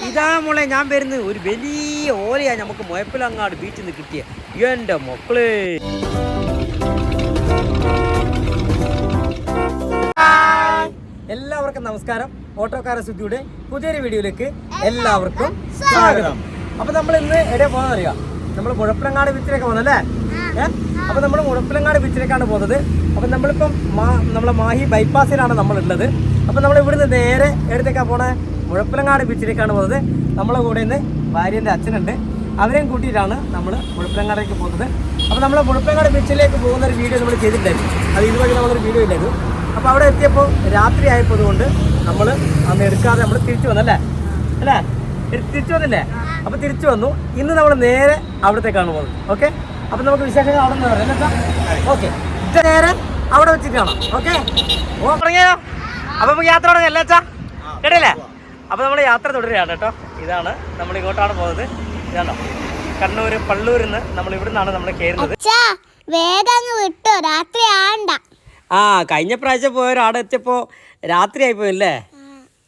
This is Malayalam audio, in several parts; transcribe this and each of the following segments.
ഇതാ മോളെ ഞാൻ വരുന്നത് ഒരു വലിയ ഓലയാ നമുക്ക് മുഴപ്പിലങ്ങാട് ബീച്ചിൽ നിന്ന് കിട്ടിയ എൻ്റെ മക്കളെ. എല്ലാവർക്കും നമസ്കാരം. ഓട്ടോക്കാര സുദ്ധിയുടെ പുതിയൊരു വീഡിയോയിലേക്ക് എല്ലാവർക്കും സ്വാഗതം. അപ്പൊ നമ്മൾ ഇന്ന് എവിടെ പോകുന്നത് അറിയാം, നമ്മൾ മുഴപ്പിലങ്ങാട് ബീച്ചിലേക്ക് പോകുന്നല്ലേ. അപ്പൊ നമ്മൾ മുഴപ്പിലങ്ങാട് ബീച്ചിലേക്കാണ് പോകുന്നത്. അപ്പൊ നമ്മളിപ്പം നമ്മളെ മാഹി ബൈപ്പാസിലാണ് നമ്മളുള്ളത്. അപ്പൊ നമ്മൾ ഇവിടുന്ന് നേരെ എവിടത്തേക്കാണ് പോണേ, മുഴപ്പിലങ്ങാട് ബീച്ചിലേക്കാണ് പോകുന്നത്. നമ്മളെ കൂടെ ഇന്ന് ഭാര്യൻ്റെ അച്ഛനുണ്ട്, അവരെയും കൂട്ടിയിട്ടാണ് നമ്മൾ മുഴപ്പിലങ്ങാടേക്ക് പോകുന്നത്. അപ്പോൾ നമ്മൾ മുഴപ്പിലങ്ങാട് ബീച്ചിലേക്ക് പോകുന്ന ഒരു വീഡിയോ നമ്മൾ ചെയ്തിട്ടുണ്ടായിരുന്നു, അത് ഇതുവഴി നമ്മളൊരു വീഡിയോ ഇല്ലായിരുന്നു. അപ്പോൾ അവിടെ എത്തിയപ്പോൾ രാത്രി ആയപ്പോൾ കൊണ്ട് നമ്മൾ അന്ന് എടുക്കാതെ നമ്മൾ തിരിച്ചു വന്നല്ലേ അല്ലേ, തിരിച്ചു വന്നില്ലേ. അപ്പോൾ തിരിച്ചു വന്നു. ഇന്ന് നമ്മൾ നേരെ അവിടത്തേക്കാണ് പോകുന്നത്. ഓക്കെ, അപ്പോൾ നമുക്ക് വിശേഷങ്ങൾ അവിടെ നിന്ന് പറയാം എന്താ. ഓക്കെ, ഇത് നേരെ അവിടെ വെച്ചിട്ട് കാണാം. ഓക്കെ, ഓ തുടങ്ങിയോ. അപ്പോൾ നമുക്ക് യാത്ര തുടങ്ങി അല്ലേ അച്ഛാ, കേട്ടില്ലേ. അപ്പോൾ നമ്മൾ യാത്ര തുടരുകയാണ് കേട്ടോ. ഇതാണ് നമ്മൾ ഇങ്ങോട്ടാണ് പോകുന്നത്. ഇതാണോ കണ്ണൂർ പള്ളൂരിൽ നിന്ന് നമ്മൾ ഇവിടെ നിന്നാണ് നമ്മൾ കയറുന്നത്. ആ കഴിഞ്ഞ പ്രാവശ്യം പോയൊരാടെ എത്തിയപ്പോൾ രാത്രി ആയിപ്പോയല്ലേ.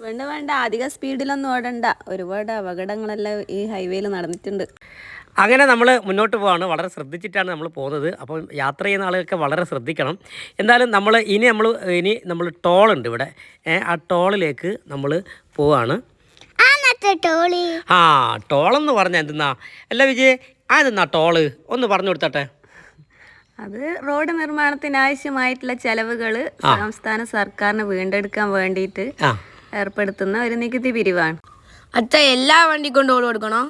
വേണ്ട അധികം സ്പീഡിലൊന്നും ഓടണ്ട, ഒരുപാട് അപകടങ്ങളെല്ലാം ഈ ഹൈവേയിൽ നടന്നിട്ടുണ്ട്. അങ്ങനെ നമ്മൾ മുന്നോട്ട് പോവാണ്, വളരെ ശ്രദ്ധിച്ചിട്ടാണ് നമ്മൾ പോകുന്നത്. അപ്പം യാത്ര ചെയ്യുന്ന ആളുകൾക്ക് വളരെ ശ്രദ്ധിക്കണം. എന്തായാലും ഇനി നമ്മൾ ടോളുണ്ട് ഇവിടെ, ആ ടോളിലേക്ക് നമ്മൾ പോവാണ്. ആ ടോളെന്ന് പറഞ്ഞാൽ എന്തെന്നാ അല്ല വിജയ്, അതെന്നാ ടോള് ഒന്ന് പറഞ്ഞു കൊടുത്തട്ടെ. അത് റോഡ് നിർമ്മാണത്തിന് ആവശ്യമായിട്ടുള്ള ചെലവുകൾ സംസ്ഥാന സർക്കാരിന് വീണ്ടെടുക്കാൻ വേണ്ടിയിട്ട് ഏർപ്പെടുത്തുന്ന ഒരു നികുതി പിരിവാണ്. അച്ഛ എല്ലാ വണ്ടിക്കും ടോൾ കൊടുക്കണോ?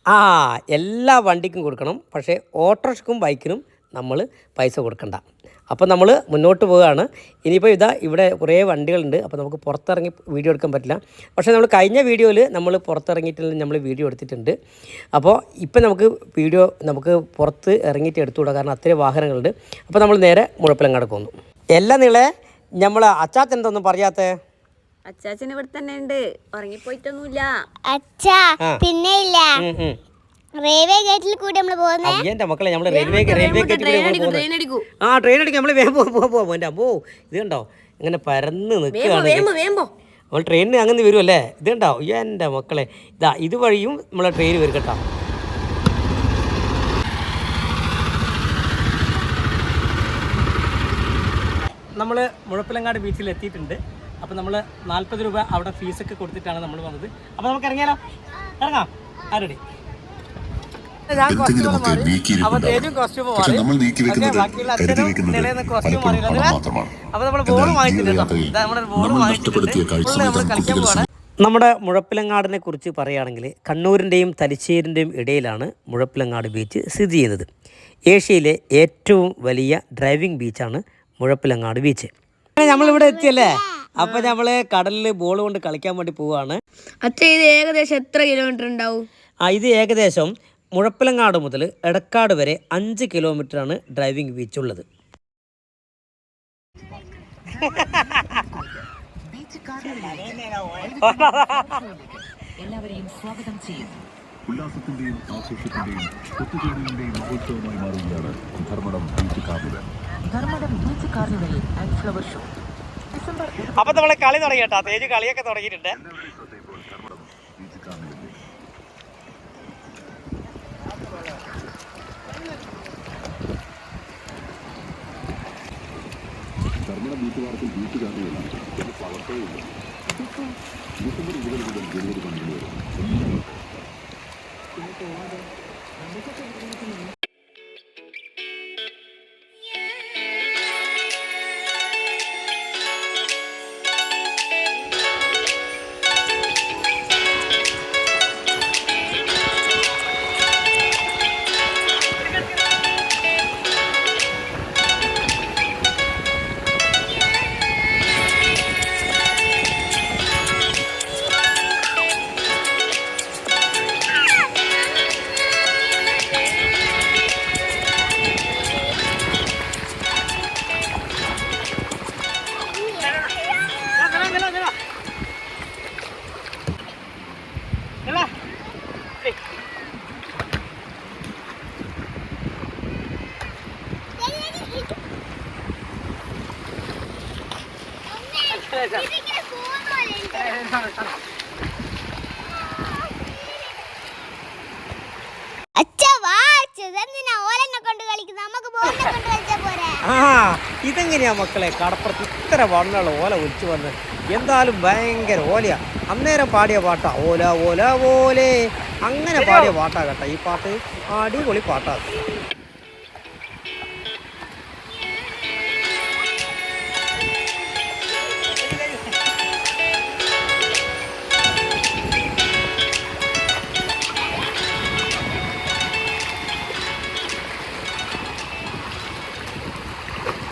ആ എല്ലാ വണ്ടിക്കും കൊടുക്കണം, പക്ഷേ ഓട്ടോറിക്ഷക്കും ബൈക്കിനും നമ്മൾ പൈസ കൊടുക്കണ്ട. അപ്പോൾ നമ്മൾ മുന്നോട്ട് പോവുകയാണ്. ഇനിയിപ്പോൾ ഇവിടെ കുറേ വണ്ടികളുണ്ട്, അപ്പോൾ നമുക്ക് പുറത്തിറങ്ങി വീഡിയോ എടുക്കാൻ പറ്റില്ല. പക്ഷേ നമ്മൾ കഴിഞ്ഞ വീഡിയോയിൽ നമ്മൾ പുറത്തിറങ്ങിയിട്ട് നമ്മൾ വീഡിയോ എടുത്തിട്ടുണ്ട്. അപ്പോൾ ഇപ്പം നമുക്ക് പുറത്ത് ഇറങ്ങിയിട്ട് എടുത്തുകൂടാ, കാരണം അത്രയും വാഹനങ്ങളുണ്ട്. അപ്പോൾ നമ്മൾ നേരെ മുഴപ്പിലങ്ങാട് പോകുന്നു. എല്ലാം നിങ്ങളെ നമ്മൾ അച്ചാച്ചൻ എന്തൊന്നും പറയാത്തേ? അച്ചാച്ചൻ ഇവിടെ തന്നെ ഉണ്ട്, ഉറങ്ങിപ്പോയിട്ടൊന്നുമില്ല. പിന്നെ ഇല്ല, റെയിൽവേ ഗേറ്റിൽ കൂടി നമ്മൾ പോകുന്നത്. എൻ്റെ മക്കളെ നമ്മൾ റെയിൽവേ ഗേറ്റിൽ ആ ട്രെയിൻ അടിക്കും നമ്മൾ. വേഗം പോകും എൻ്റെ അമ്മോ, ഇത് കണ്ടോ ഇങ്ങനെ പരന്ന് നിൽക്കുകയാണ്. നമ്മൾ ട്രെയിനിന് അങ്ങനെ വരുമല്ലേ, ഇത് കണ്ടോ എൻ്റെ മക്കളെ. ഇതുവഴിയും നമ്മളെ ട്രെയിൻ വരും കേട്ടോ. നമ്മൾ മുഴപ്പിലങ്ങാട് ബീച്ചിൽ എത്തിയിട്ടുണ്ട്. അപ്പോൾ നമ്മൾ 40 രൂപ അവിടെ ഫീസൊക്കെ കൊടുത്തിട്ടാണ് നമ്മൾ വന്നത്. അപ്പോൾ നമുക്ക് ഇറങ്ങിയാലോ, ഇറങ്ങാം. ആരുടെ ഞാൻ കോസ്റ്റ്യൂം മാറി, അപ്പോൾ തേജും കോസ്റ്റ്യൂം മാറി, ബാക്കിയുള്ള അച്ഛനും നിലയിൽ കോസ്റ്റ്യൂം മാറിയില്ല. അപ്പോൾ നമ്മൾ ബോൾ വാങ്ങിച്ചിട്ടുണ്ടോ, നമ്മുടെ ബോൾ വാങ്ങിച്ചിട്ടുണ്ട്, നമ്മൾ കളിക്കാൻ പോവാണ്. നമ്മുടെ മുഴപ്പിലങ്ങാടിനെ കുറിച്ച് പറയുകയാണെങ്കിൽ കണ്ണൂരിൻ്റെയും തലശ്ശേരിൻ്റെയും ഇടയിലാണ് മുഴപ്പിലങ്ങാട് ബീച്ച് സ്ഥിതി ചെയ്യുന്നത്. ഏഷ്യയിലെ ഏറ്റവും വലിയ ഡ്രൈവിംഗ് ബീച്ചാണ് മുഴപ്പിലങ്ങാട് ബീച്ച്. നമ്മളിവിടെ എത്തിയല്ലേ, അപ്പോൾ നമ്മൾ കടലിൽ ബോൾ കൊണ്ട് കളിക്കാൻ വേണ്ടി പോവുകയാണ്. അച്ഛാ ഇത് ഏകദേശം എത്ര കിലോമീറ്റർ ഉണ്ടാവും? ഇത് ഏകദേശം മുഴപ്പിലങ്ങാട് മുതൽ എടക്കാട് വരെ 5 കിലോമീറ്ററാണ് ഡ്രൈവിംഗ് ബീച്ച് ഉള്ളത്. എല്ലാവരെയും സ്വാഗതം ചെയ്യുന്നു. ഉല്ലാസത്തിന്റെയും ആഘോഷത്തിന്റെയും ഒത്തുചേരലിന്റെയും മഹോത്സവമായി മാറുകയാണ് Dharmadam beach carnival. Dharmadam beach carnival and flower show. അപ്പോൾ നമ്മളെ കളി തുടങ്ങി കേട്ടോ, തേജ് കളിയൊക്കെ തുടങ്ങിയിട്ടുണ്ട്. ധർമ്മടം ബീച്ചുകാർക്ക് ബീച്ച് കാർണിവലാണ് ഫ്ലവർ ഷോ ഇല്ല. ഡിസംബർ 20 മുതൽ ജനുവരി 12 വരെ. ആ ഇതെങ്ങനെയാ മക്കളെ കടപ്പുറത്ത് ഇത്ര വണ്ണുള്ള ഓല ഒലിച്ചു വന്ന് എന്തായാലും ഭയങ്കര ഓലയാ. അന്നേരം പാടിയ പാട്ടാ ഓല ഓല ഓലേ, അങ്ങനെ പാടിയ പാട്ടാ കേട്ടോ ഈ പാട്ട്. അടിപൊളി പാട്ടാ.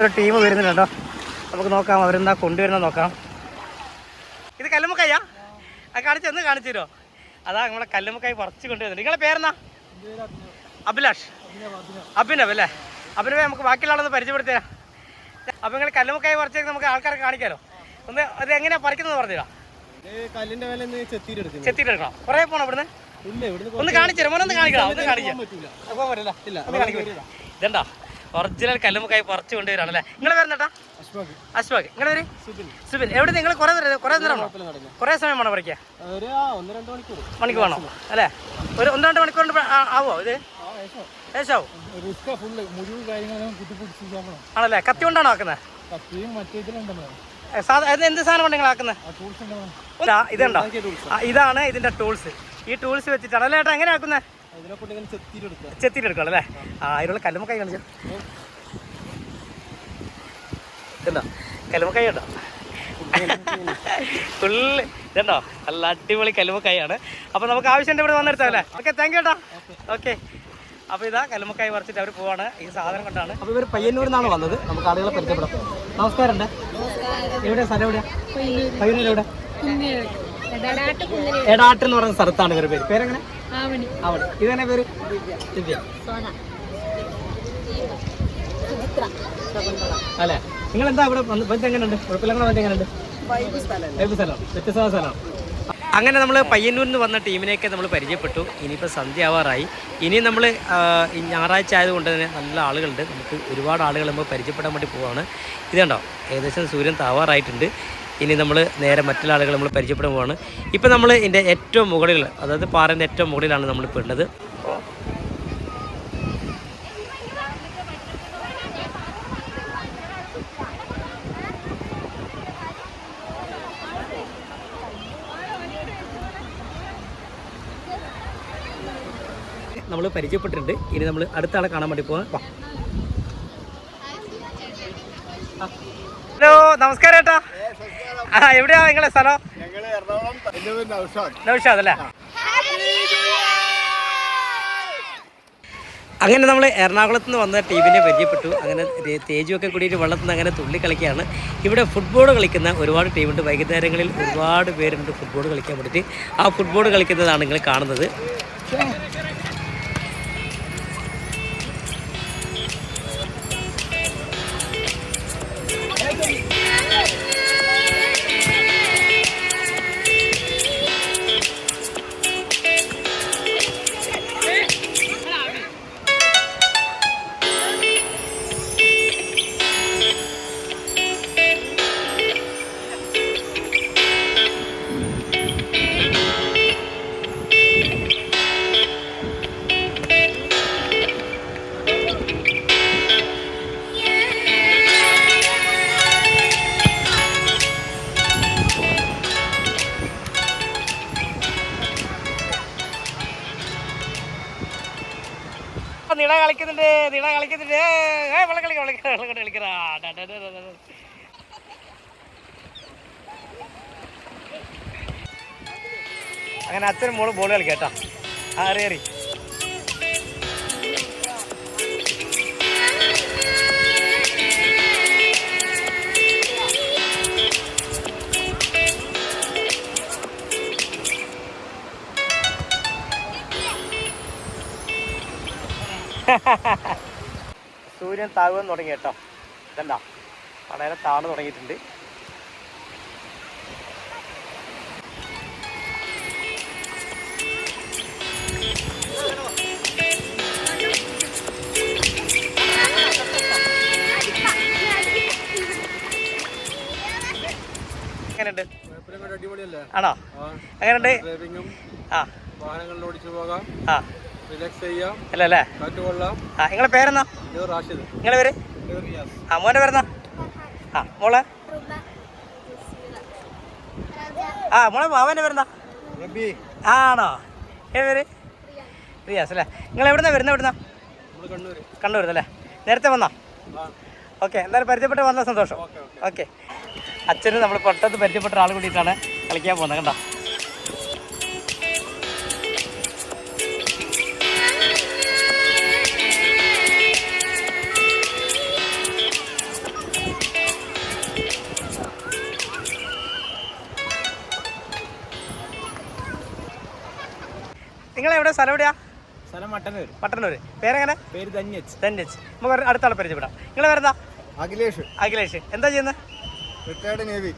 ഒരു ടീം വരുന്നുണ്ട് കേട്ടോ. നമുക്ക് നോക്കാം അവരെന്താ കൊണ്ടുവരുന്ന നോക്കാം. ഇത് കല്ലുമ്മക്കായാ? അത് കാണിച്ചൊന്ന് കാണിച്ചു തരുമോ? അതാ നമ്മളെ കല്ലുമ്മക്കായി പറിച്ച് കൊണ്ടുവരുന്നുണ്ട്. നിങ്ങളെ പേരെന്നാ? അഭിലാഷ്. അഭിനവ് അല്ലേ? അഭിനവ് നമുക്ക് ബാക്കിയുള്ള ആളൊന്ന് പരിചയപ്പെടുത്തിയാ. അപ്പം നിങ്ങൾ കല്ലുമ്മക്കായി പറിച്ചേക്ക് നമുക്ക് ആൾക്കാരെ കാണിക്കാമല്ലോ. ഒന്ന് അത് എങ്ങനെയാ പറിക്കുന്നത് പറഞ്ഞു തരാം. ചെത്തിയിട്ടെടുക്കണം. കുറേ പോകണം ഇവിടുന്ന്? ഒന്ന് കാണിച്ചു തരാം. മോനൊന്ന് കാണിക്കണം. ഒന്ന് കാണിക്കാം. പോകാൻ പറ്റില്ല. ഇതെന്താ ഒറിജിനൽ കല്ലുമ്മക്കായി പറിച്ചു കൊണ്ടുവരാണല്ലേ? നിങ്ങളെ പേരെന്താ? അശ്വാഖ്. നിങ്ങളെ പേര്? സുബിൻ. എവിടെ നിങ്ങൾ കുറേ നേരമാണോ? കുറേ സമയം വേണോ പറിക്കുക? മണിക്കൂർ വേണോ അല്ലേ? ഒരു 1-2 മണിക്കൂർ കൊണ്ട് ആവോ ഇത്? ഏശാവും ആണല്ലേ? കത്തി കൊണ്ടാണോ ആക്കുന്നത്? എന്ത് സാധനം നിങ്ങൾ ആക്കുന്നത്? ഇതുണ്ടോ? ഇതാണ് ഇതിന്റെ ടൂൾസ്. ഈ ടൂൾസ് വെച്ചിട്ടാണ് അല്ലേ ഏട്ടാ എങ്ങനെ ആക്കുന്നത്? ചെത്തിയിട്ടെടുക്കണം അല്ലേ? അതിനുള്ള കല്ലുമ്മക്കായി കാണിച്ചോ. ഇതുണ്ടോ കല്ലുമ്മക്കായി ഉണ്ടോ? ഫുള്ള് ഇതുണ്ടോ? നല്ല അടിപൊളി കല്ലുമ്മക്കായാണ്. അപ്പോൾ നമുക്ക് ആവശ്യമുണ്ട് ഇവിടെ വന്നെടുത്താം അല്ലേ? ഓക്കെ, താങ്ക് യു ഏട്ടാ. ഓക്കെ, അപ്പോൾ ഇതാ കല്ലുമ്മക്കായി പറിച്ചിട്ട് അവർ പോവാണ് ഈ സാധനം കൊണ്ടാണ്. അപ്പോൾ ഇവർ പയ്യന്നൂരിൽ നിന്നാണ് വന്നത്. നമുക്ക് ആളുകളെ പരിചയപ്പെടാം. നമസ്കാരം. എവിടെയാ സ്ഥലം? എവിടെയാ? പയ്യന്നൂർ എവിടെ? എടാട്ട് എന്ന് പറയുന്ന സ്ഥലത്താണ് ഇവരുടെ പേര്. പേരെങ്ങനെ? അവിടെ. ഇതന്നെ പേര്? ദിവ്യ അല്ലേ? നിങ്ങൾ എന്താ ഇവിടെ വന്നിട്ട് എങ്ങനെയുണ്ട്? കുഴപ്പമില്ല. വന്നിട്ട് എങ്ങനെയുണ്ട്? വൈബ് സ്ഥലം, വ്യത്യസ്തമായ സ്ഥലമാണ്. അങ്ങനെ നമ്മൾ പയ്യന്നൂരിൽ നിന്ന് വന്ന ടീമിനെയൊക്കെ നമ്മൾ പരിചയപ്പെട്ടു. ഇനിയിപ്പോൾ സന്ധ്യ ആവാറായി. ഇനി നമ്മൾ ഈ ഞായറാഴ്ച ആയതുകൊണ്ട് തന്നെ നല്ല ആളുകളുണ്ട്. നമുക്ക് ഒരുപാട് ആളുകൾ നമ്മൾ പരിചയപ്പെടാൻ വേണ്ടി പോവുകയാണ്. ഇത് കണ്ടോ, ഏകദേശം സൂര്യൻ താവാറായിട്ടുണ്ട്. ഇനി നമ്മൾ നേരെ മറ്റുള്ള ആളുകൾ നമ്മൾ പരിചയപ്പെടാൻ പോവാണ്. ഇപ്പം നമ്മൾ ഇതിൻ്റെ ഏറ്റവും മുകളിൽ, അതായത് പാറേൻ്റെ ഏറ്റവും മുകളിലാണ് നമ്മളിപ്പോൾ ഉള്ളത്. നമ്മൾ പരിചയപ്പെട്ടിട്ടുണ്ട്. ഇനി നമ്മൾ അടുത്ത ആളെ കാണാൻ വേണ്ടി പോവാം. ഹലോ, നമസ്കാരം ഏട്ടാ. എവിടെയാ നിങ്ങളെ സ്ഥലം? നൗഷാദ് അല്ലേ? അങ്ങനെ നമ്മൾ എറണാകുളത്ത് നിന്ന് വന്ന ടീമിനെ പരിചയപ്പെട്ടു. അങ്ങനെ തേജുവൊക്കെ കൂടിയിട്ട് വെള്ളത്തിൽ നിന്ന് അങ്ങനെ തുള്ളി കളിക്കുകയാണ്. ഇവിടെ ഫുട്ബോൾ കളിക്കുന്ന ഒരുപാട് ടീമുണ്ട്. വൈകുന്നേരങ്ങളിൽ ഒരുപാട് പേരുണ്ട് ഫുട്ബോൾ കളിക്കാൻ വേണ്ടിയിട്ട്. ആ ഫുട്ബോൾ കളിക്കുന്നതാണ് നിങ്ങൾ കാണുന്നത്. നിള കളിക്കുന്നുണ്ട്. കളിക്കറാ. അങ്ങനെ അച്ഛനും മോള് ബോൾ കളിക്കാട്ടാ. അറിയറി സൂര്യൻ താഴ്വാൻ തുടങ്ങി കേട്ടോ. ഇതണ്ട വളരെ താഴ്ന്നു തുടങ്ങിയിട്ടുണ്ട്. എങ്ങനെയുണ്ട്? ആണോ? എങ്ങനെയുണ്ട്? ആ വാഹനങ്ങളിൽ ഓടിച്ചു പോകാം, ആ റിലാക്സ് ചെയ്യാം, അല്ലേ? കാറ്റ് കൊള്ളാം. ആ നിങ്ങളെ പേരെന്നാ? റാഷിദ്. നിങ്ങളെ പേര്? ആ മോൻ്റെ പേരെന്നാ? ആ മോളെ? ആ മോളെ അവൻ്റെ പേരെന്താ? ആണോ? ഏത് പേര്? റിയാസ് അല്ലേ? നിങ്ങൾ എവിടുന്നാ വരുന്നത്? എവിടുന്നാ? കണ്ണൂർ അല്ലേ? നേരത്തെ വന്നോ? ഓക്കെ, എന്തായാലും പരിചയപ്പെട്ട് വന്ന സന്തോഷം. ഓക്കെ, അച്ഛന് നമ്മൾ പെട്ടെന്ന് പരിചയപ്പെട്ട ആൾ കൂടിയിട്ടാണ് കളിക്കാൻ പോകുന്നത്. കണ്ടോ? നിങ്ങളെവിടെ? സ്ഥലം എവിടെയാ? സ്ഥലം മട്ടന്നൂർ. മട്ടന്നൂർ. പേരെങ്ങനെ? പേര് ധന്യച്ച്. നമുക്ക് അടുത്ത ആളെ പരിചയപ്പെടാം. നിങ്ങളെ പേരെന്താ? അഖിലേഷ്. എന്താ ചെയ്യുന്നത്? റിട്ടയർഡ് നേവി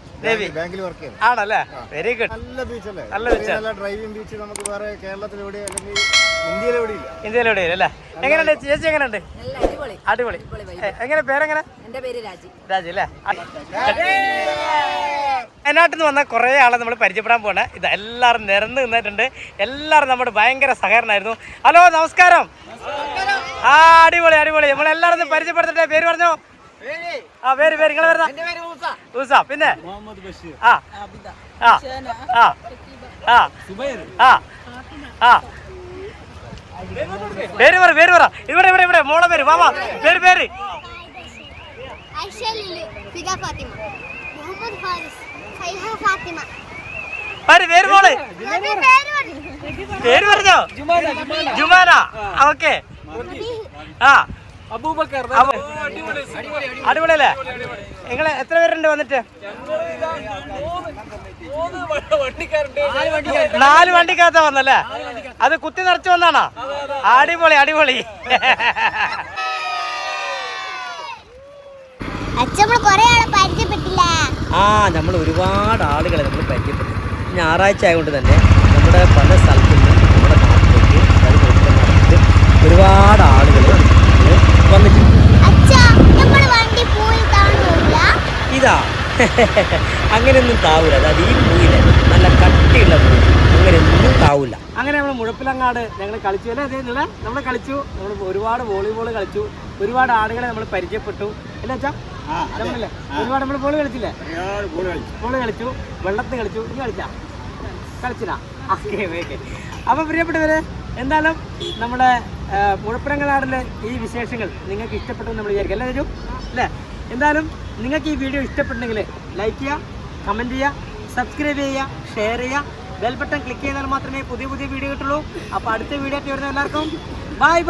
ബാങ്കിൽ വർക്ക് ചെയ്യുന്നു. ആണല്ലേ? Very good. നല്ല ബീച്ചല്ലേ? നല്ല ബീച്ച്. നല്ല ഡ്രൈവിംഗ് ബീച്ച് നമുക്ക് വേറെ കേരളത്തിലെവിടെ അല്ലെങ്കിൽ ഇന്ത്യയിലെവിടെ ഇല്ല. ഇന്ത്യയിലെവിടെ അല്ലേ? എങ്ങനെയുണ്ട് ചേച്ചി? എങ്ങനെയുണ്ട്? അടിപൊളി. എങ്ങനെ? പേരെങ്ങനെ? രാജി അല്ലേ? വയനാട്ടിൽ നിന്ന് വന്ന കുറേ ആളെ നമ്മൾ പരിചയപ്പെടാൻ പോകണേ. ഇത് എല്ലാവരും നിരന്ന് നിന്നിട്ടുണ്ട്. എല്ലാവരും നമ്മുടെ ഭയങ്കര സഹകരണമായിരുന്നു. ഹലോ, നമസ്കാരം. ആ അടിപൊളി. നമ്മളെല്ലാവരും പരിചയപ്പെടുത്തട്ടെ. പേര് പറഞ്ഞോ? ആ പേര് നിങ്ങളെ വരുന്ന? ഊസ. പിന്നെ മുഹമ്മദ് ബഷീർ. ആ ആ ആ ആ ആ ആ പേര് പറ. ഇവിടെ മോളെ പേര് മാമ. പേര് പേര് മോള് പേര് പറഞ്ഞോ? ജുമാന. ഓക്കെ. ആ അബൂബക്കർ. അടിപൊളിയല്ലേ? നിങ്ങള് എത്ര പേരുണ്ട് വന്നിട്ട്? 4 വണ്ടിക്കകത്താ വന്നല്ലേ? അത് കുത്തി നിറച്ച് വന്നാണോ? അടിപൊളി. ആ നമ്മൾ ഒരുപാട് ആളുകളെ നമ്മൾ പരിചയപ്പെട്ടു. ഞായറാഴ്ച ആയതുകൊണ്ട് തന്നെ നമ്മുടെ പല സ്ഥലത്തു നിന്നും നമ്മുടെ നാട്ടിലേക്ക്, അതായത് ഒരുപാട് ആളുകൾ വന്നിട്ടുണ്ട്. ഇതാ അങ്ങനെയൊന്നും താവൂല. അതായത് ഈ പൂയില് നല്ല കട്ടിയുള്ള പൂവ്, അങ്ങനെയൊന്നും താവൂല. അങ്ങനെ നമ്മൾ മുഴപ്പിലങ്ങാട് ഞങ്ങൾ കളിച്ചു അല്ലേ? അതേപോലെ നമ്മൾ കളിച്ചു. നമ്മൾ ഒരുപാട് വോളിബോൾ കളിച്ചു. ഒരുപാട് ആളുകളെ നമ്മൾ പരിചയപ്പെട്ടു അല്ലേ അച്ഛാ? നമ്മളല്ലേ ഒരുപാട് നമ്മൾ ബോൾ കളിച്ചില്ലേ? ബോൾ കളിച്ചു, വെള്ളത്തിൽ കളിച്ചു. നീ കളിച്ചില്ല? ഓക്കെ. അപ്പോൾ പ്രിയപ്പെട്ടവരെ, എന്തായാലും നമ്മുടെ മുഴപ്പിലങ്ങാടിലെ ഈ വിശേഷങ്ങൾ നിങ്ങൾക്ക് ഇഷ്ടപ്പെട്ടു നമ്മൾ വിചാരിക്കും അല്ലേ രജു? അല്ലേ? എന്തായാലും നിങ്ങൾക്ക് ഈ വീഡിയോ ഇഷ്ടപ്പെട്ടെങ്കിൽ ലൈക്ക് ചെയ്യുക, കമൻറ്റ് ചെയ്യുക, സബ്സ്ക്രൈബ് ചെയ്യുക, ഷെയർ ചെയ്യുക, ബെൽ ബട്ടൺ ക്ലിക്ക് ചെയ്താൽ മാത്രമേ പുതിയ വീഡിയോ കിട്ടുള്ളൂ. അപ്പോൾ അടുത്ത വീഡിയോ ആയിട്ട് വരുന്ന എല്ലാവർക്കും ബൈ.